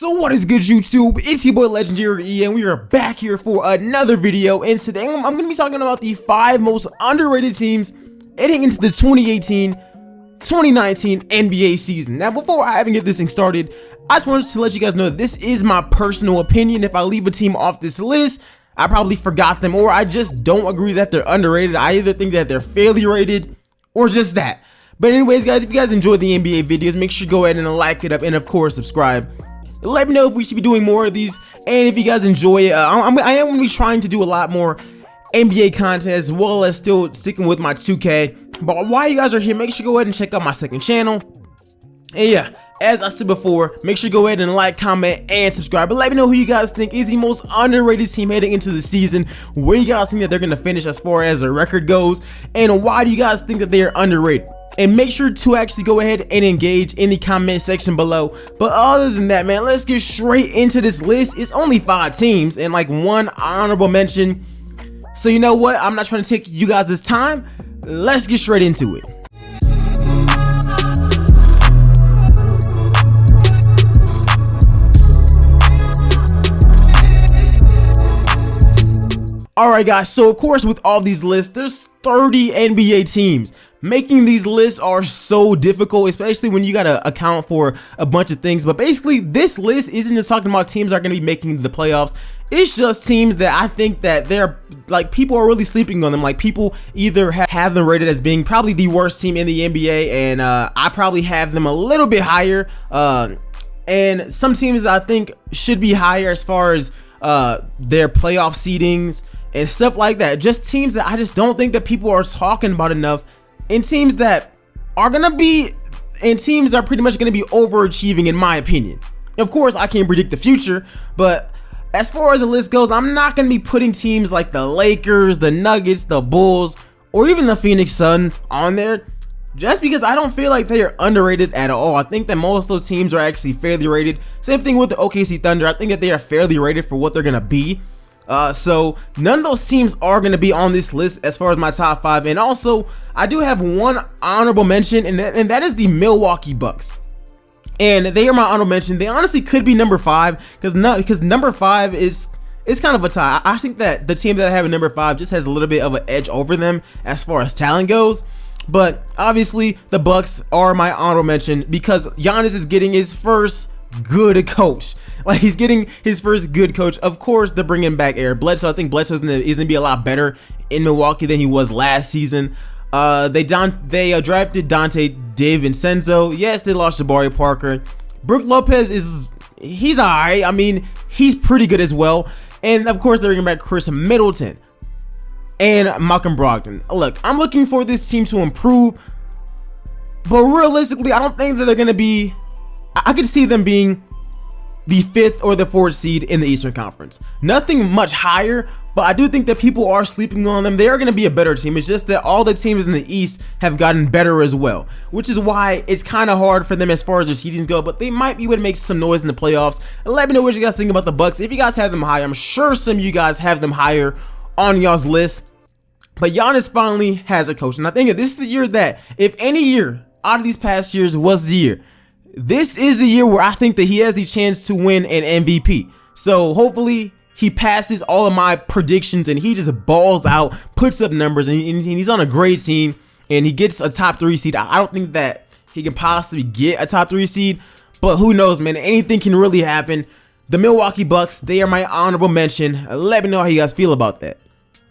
So what is good, YouTube? It's your boy Legendary E, and we are back here for another video. And today I'm going to be talking about the 5 most underrated teams heading into the 2018-2019 NBA season. Now, before I even get this thing started, I just wanted to let you guys know that this is my personal opinion. If I leave a team off this list, I probably forgot them, or I just don't agree that they're underrated. I either think that they're fairly rated, or just that. But anyways, guys, if you guys enjoy the NBA videos, make sure to go ahead and like it up, and of course, subscribe. Let me know if we should be doing more of these, and if you guys enjoy it, I am going to be trying to do a lot more NBA content, as well as still sticking with my 2K. But while you guys are here, make sure you go ahead and check out my second channel. And yeah, as I said before, make sure you go ahead and like, comment, and subscribe. But let me know who you guys think is the most underrated team heading into the season, where you guys think that they're going to finish as far as their record goes, and why do you guys think that they are underrated. And make sure to actually go ahead and engage in the comment section below. But other than that, man, let's get straight into this list. It's only 5 teams and like 1 honorable mention. So you know what? I'm not trying to take you guys' time. Let's get straight into it. Alright guys, so of course with all these lists, there's 30 NBA teams. Making these lists are so difficult, especially when you gotta account for a bunch of things. But basically, this list isn't just talking about teams that are gonna be making the playoffs. It's just teams that I think that they're like, people are really sleeping on them. Like, people either have them rated as being probably the worst team in the NBA, and I probably have them a little bit higher. And some teams I think should be higher as far as their playoff seedings and stuff like that. Just teams that I just don't think that people are talking about enough. And teams that are pretty much gonna be overachieving, in my opinion. Of course, I can't predict the future, but as far as the list goes, I'm not gonna be putting teams like the Lakers, the Nuggets, the Bulls, or even the Phoenix Suns on there, just because I don't feel like they are underrated at all. I think that most of those teams are actually fairly rated. Same thing with the OKC Thunder. I think that they are fairly rated for what they're gonna be. So none of those teams are going to be on this list as far as my top 5. And also, I do have 1 honorable mention, and that is the Milwaukee Bucks. And they are my honorable mention. They honestly could be number 5 because number 5 is kind of a tie. I think that the team that I have at number 5 just has a little bit of an edge over them as far as talent goes. But obviously, the Bucks are my honorable mention because Giannis is getting his first good coach. Like, he's getting his first good coach. Of course, they're bringing back Eric Bledsoe. I think Bledsoe is going to be a lot better in Milwaukee than he was last season. They drafted Dante DiVincenzo. Yes, they lost Jabari Parker. Brook Lopez he's alright. I mean, he's pretty good as well. And of course, they're bringing back Chris Middleton and Malcolm Brogdon. Look, I'm looking for this team to improve, but realistically, I don't think that they're going to be. I could see them being the 5th or the 4th seed in the Eastern Conference. Nothing much higher, but I do think that people are sleeping on them. They are going to be a better team. It's just that all the teams in the East have gotten better as well, which is why it's kind of hard for them as far as their seedings go, but they might be able to make some noise in the playoffs. And let me know what you guys think about the Bucks. If you guys have them higher, I'm sure some of you guys have them higher on y'all's list. But Giannis finally has a coach, and I think that this is the year that, if any year out of these past years was the year, this is the year where I think that he has the chance to win an MVP. So hopefully he passes all of my predictions and he just balls out, puts up numbers, and he's on a great team and he gets a top 3 seed. I don't think that he can possibly get a top 3 seed, but who knows, man? Anything can really happen. The Milwaukee Bucks, they are my honorable mention. Let me know how you guys feel about that.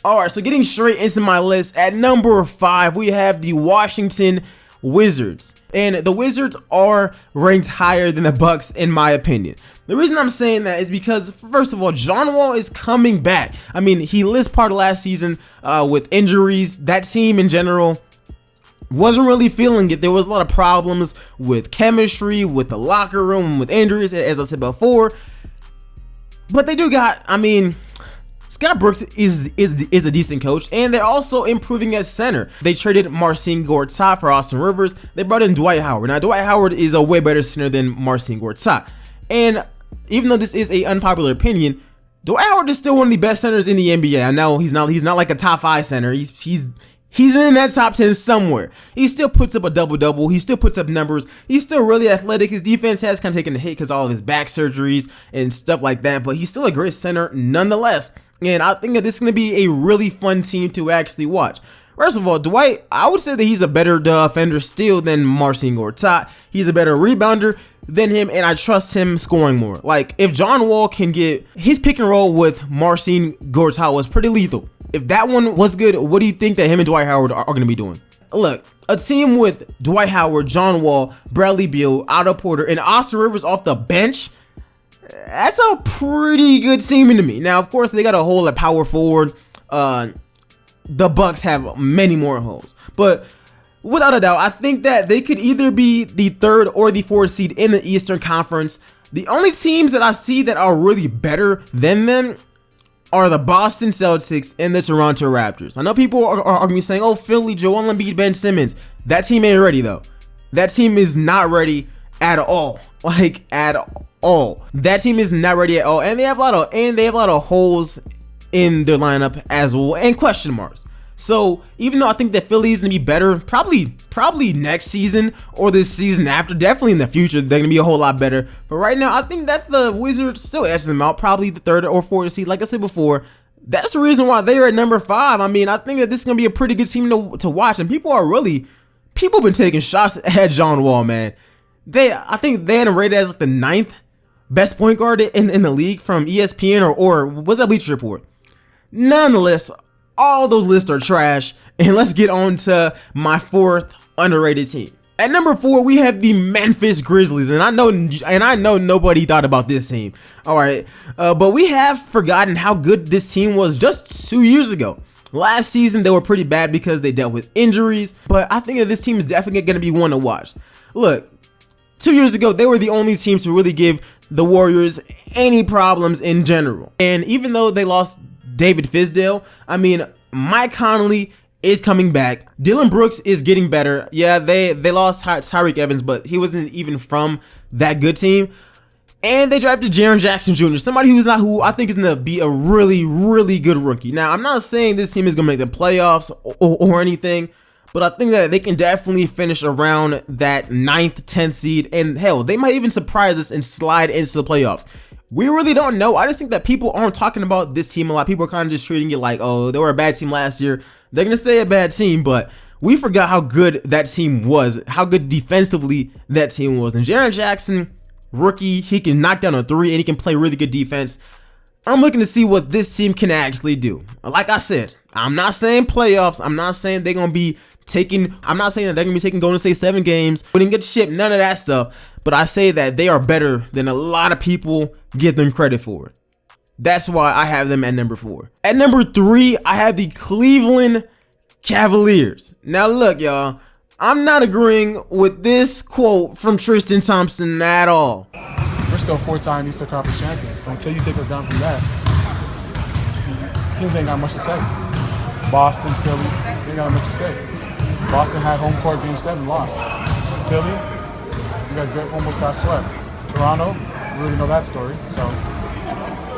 Alright, so getting straight into my list, at number 5, we have the Washington Wizards. And the Wizards are ranked higher than the Bucks, in my opinion. The reason I'm saying that is because, first of all, John Wall is coming back. I mean, he missed part of last season with injuries. That team in general wasn't really feeling it. There was a lot of problems with chemistry, with the locker room, with injuries, as I said before. But they do got, I mean, Scott Brooks is a decent coach, and they're also improving at center. They traded Marcin Gortat for Austin Rivers. They brought in Dwight Howard. Now, Dwight Howard is a way better center than Marcin Gortat. And even though this is an unpopular opinion, Dwight Howard is still one of the best centers in the NBA. I know he's not like a top 5 center. He's He's in that top 10 somewhere. He still puts up a double-double. He still puts up numbers. He's still really athletic. His defense has kind of taken a hit because of all of his back surgeries and stuff like that, but he's still a great center nonetheless. And I think that this is going to be a really fun team to actually watch. First of all, Dwight, I would say that he's a better defender still than Marcin Gortat. He's a better rebounder than him, and I trust him scoring more. Like, if John Wall can get his pick and roll with Marcin Gortat was pretty lethal. If that one was good, what do you think that him and Dwight Howard are going to be doing? Look, a team with Dwight Howard, John Wall, Bradley Beal, Otto Porter, and Austin Rivers off the bench, that's a pretty good team to me. Now, of course, they got a hole at power forward. The Bucks have many more holes, but without a doubt, I think that they could either be the 3rd or the 4th seed in the Eastern Conference. The only teams that I see that are really better than them are the Boston Celtics and the Toronto Raptors. I know people are going to be saying, oh, Philly, Joel Embiid, Ben Simmons. That team ain't ready, though. That team is not ready at all. Like, at all. That team is not ready at all. And they have a lot of holes in their lineup as well, and question marks. So even though I think that Philly is going to be better, probably next season or this season after, definitely in the future, they're going to be a whole lot better. But right now, I think that the Wizards still edge them out, probably the 3rd or 4th seed. Like I said before, that's the reason why they're at number 5. I mean, I think that this is going to be a pretty good team to watch, and people have been taking shots at John Wall, man. I think they had him rated as like the 9th best point guard in the league from ESPN or was that Bleacher Report? Nonetheless, all those lists are trash, and let's get on to my 4th underrated team. At number 4, we have the Memphis Grizzlies, and I know nobody thought about this team. All right, but we have forgotten how good this team was just 2 years ago. Last season, they were pretty bad because they dealt with injuries, but I think that this team is definitely going to be one to watch. Look, 2 years ago, they were the only team to really give the Warriors any problems in general, and even though they lost David Fizdale, I mean, Mike Conley is coming back. Dylan Brooks is getting better. Yeah, they lost Tyreke Evans, but he wasn't even from that good team. And they drafted Jaren Jackson Jr., somebody who I think is going to be a really, really good rookie. Now, I'm not saying this team is going to make the playoffs or anything, but I think that they can definitely finish around that 9th, 10th seed, and hell, they might even surprise us and slide into the playoffs. We really don't know. I just think that people aren't talking about this team a lot. People are kind of just treating it like, oh, they were a bad team last year. They're going to stay a bad team, but we forgot how good that team was, how good defensively that team was. And Jaren Jackson, rookie, he can knock down a 3 and he can play really good defense. I'm looking to see what this team can actually do. Like I said, I'm not saying playoffs. I'm not saying they're going to be I'm not saying that they're going to be taking Golden State 7 games, winning good shit, none of that stuff. But I say that they are better than a lot of people give them credit for. That's why I have them at number 4. At number 3, I have the Cleveland Cavaliers. Now look, y'all, I'm not agreeing with this quote from Tristan Thompson at all. We're still 4-time Eastern Conference champions, so until you take us down from that, teams ain't got much to say. Boston, Philly, they ain't got much to say. Boston had home court game 7, lost. Philly, you guys almost got swept. Toronto, we really know that story. So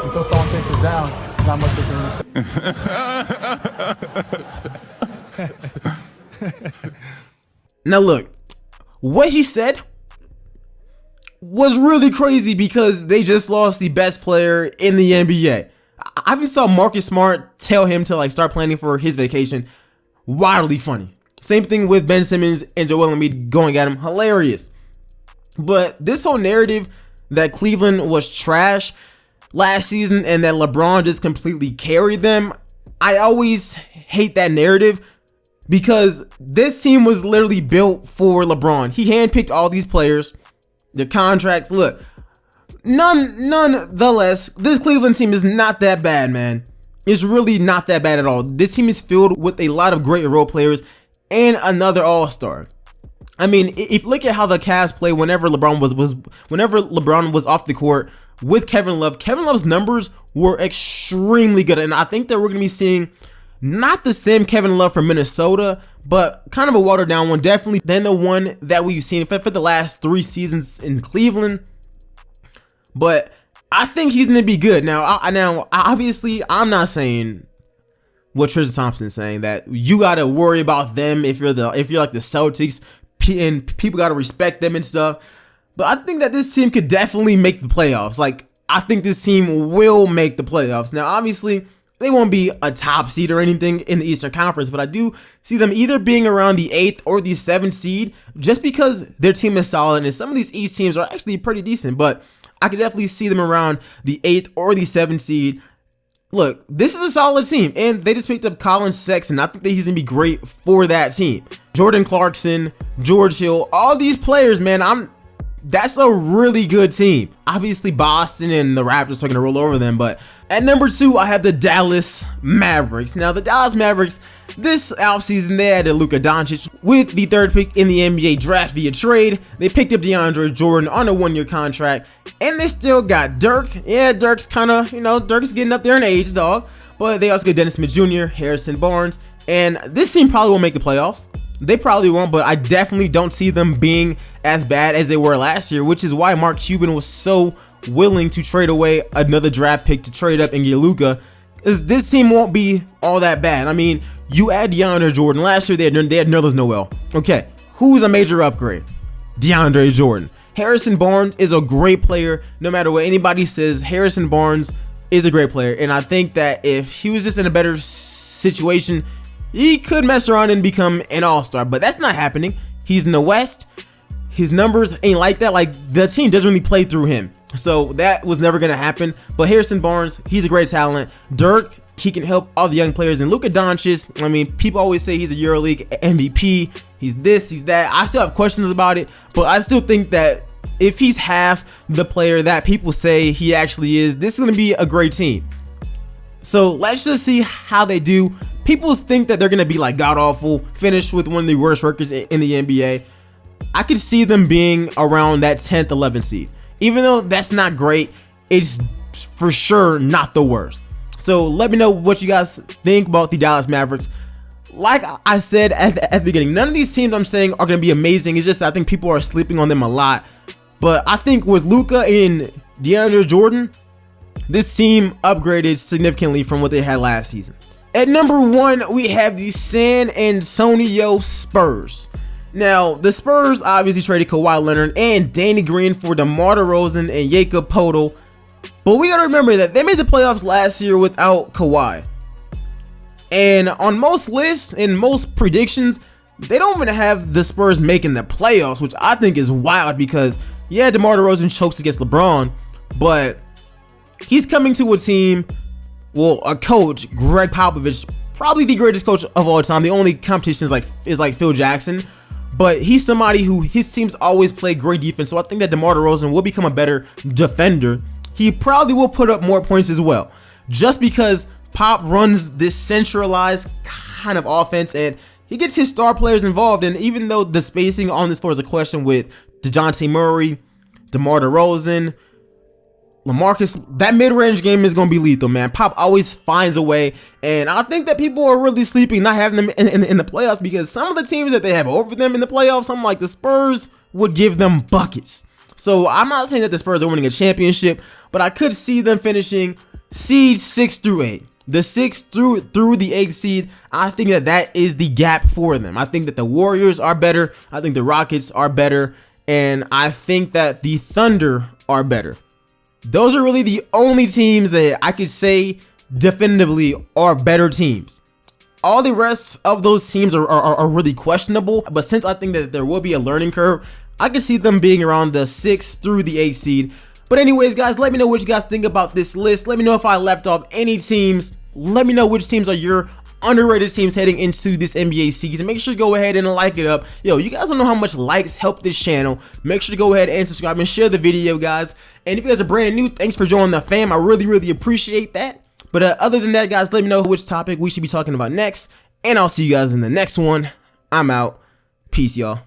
until someone takes us down, there's not much they can really say. Now look, what he said was really crazy because they just lost the best player in the NBA. I even saw Marcus Smart tell him to start planning for his vacation. Wildly funny. Same thing with Ben Simmons and Joel Embiid going at him. Hilarious. But this whole narrative that Cleveland was trash last season and that LeBron just completely carried them, I always hate that narrative because this team was literally built for LeBron. He handpicked all these players, their contracts. Look, nonetheless, this Cleveland team is not that bad, man. It's really not that bad at all. This team is filled with a lot of great role players and another all-star. I mean, if you look at how the Cavs play whenever LeBron was off the court with Kevin Love, Kevin Love's numbers were extremely good, and I think that we're going to be seeing not the same Kevin Love from Minnesota, but kind of a watered down one, definitely than the one that we've seen for the last 3 seasons in Cleveland. But I think he's going to be good. Now, obviously, I'm not saying what Tristan Thompson's saying, that you got to worry about them if you're like the Celtics, and people got to respect them and stuff. But I think that this team could definitely make the playoffs. Like, I think this team will make the playoffs. Now, obviously, they won't be a top seed or anything in the Eastern Conference, but I do see them either being around the 8th or the 7th seed, just because their team is solid, and some of these East teams are actually pretty decent, but I could definitely see them around the 8th or the 7th seed. Look, this is a solid team, and they just picked up Colin Sexton. I think that he's going to be great for that team. Jordan Clarkson, George Hill, all these players, man, that's a really good team. Obviously, Boston and the Raptors are going to roll over them, but at number 2, I have the Dallas Mavericks. Now, the Dallas Mavericks, this offseason, they added Luka Doncic with the 3rd pick in the NBA draft via trade. They picked up DeAndre Jordan on a 1-year contract, and they still got Dirk. Yeah, Dirk's kind of, Dirk's getting up there in age, dog. But they also got Dennis Smith Jr., Harrison Barnes, and this team probably won't make the playoffs. They probably won't, but I definitely don't see them being as bad as they were last year, which is why Mark Cuban was so willing to trade away another draft pick to trade up and get Luka. This team won't be all that bad. I mean, you add DeAndre Jordan. Last year, they had Nerlens Noel. Okay, who's a major upgrade? DeAndre Jordan. Harrison Barnes is a great player. No matter what anybody says, Harrison Barnes is a great player. And I think that if he was just in a better situation, he could mess around and become an all-star, but that's not happening. He's in the West. His numbers ain't like that. Like, the team doesn't really play through him. So that was never going to happen. But Harrison Barnes, he's a great talent. Dirk, he can help all the young players. And Luka Doncic, I mean, people always say he's a EuroLeague MVP. He's this, he's that. I still have questions about it, but I still think that if he's half the player that people say he actually is, this is going to be a great team. So let's just see how they do. People think that they're going to be like god-awful, finish with one of the worst records in the NBA. I could see them being around that 10th, 11th seed. Even though that's not great, it's for sure not the worst. So let me know what you guys think about the Dallas Mavericks. Like I said at the beginning, none of these teams I'm saying are going to be amazing. It's just that I think people are sleeping on them a lot. But I think with Luka and DeAndre Jordan, this team upgraded significantly from what they had last season. At number 1, we have the San Antonio Spurs. Now, the Spurs obviously traded Kawhi Leonard and Danny Green for DeMar DeRozan and Jakob Poeltl. But we gotta remember that they made the playoffs last year without Kawhi. And on most lists and most predictions, they don't even have the Spurs making the playoffs, which I think is wild because, yeah, DeMar DeRozan chokes against LeBron, but he's coming to a team, well, a coach, Greg Popovich, probably the greatest coach of all time. The only competition is like Phil Jackson, but he's somebody who his teams always play great defense. So I think that DeMar DeRozan will become a better defender. He probably will put up more points as well, just because Pop runs this centralized kind of offense and he gets his star players involved. And even though the spacing on this floor is a question with DeJounte Murray, DeMar DeRozan, LaMarcus, that mid-range game is going to be lethal, man. Pop always finds a way, and I think that people are really sleeping not having them in the playoffs because some of the teams that they have over them in the playoffs, something like the Spurs, would give them buckets. So I'm not saying that the Spurs are winning a championship, but I could see them finishing seeds 6 through 8. The 6th through the 8th seed, I think that is the gap for them. I think that the Warriors are better. I think the Rockets are better, and I think that the Thunder are better. Those are really the only teams that I could say definitively are better teams. All the rest of those teams are really questionable, but since I think that there will be a learning curve, I can see them being around the 6th through the 8th seed. But anyways, guys, let me know what you guys think about this list. Let me know if I left off any teams. Let me know which teams are your underrated teams heading into this NBA season. Make sure to go ahead and like it up. Yo, you guys don't know how much likes help this channel. Make sure to go ahead and subscribe and share the video, guys. And if you guys are brand new, thanks for joining the fam. I really appreciate that. But other than that, guys, let me know which topic we should be talking about next. And I'll see you guys in the next one. I'm out. Peace, y'all.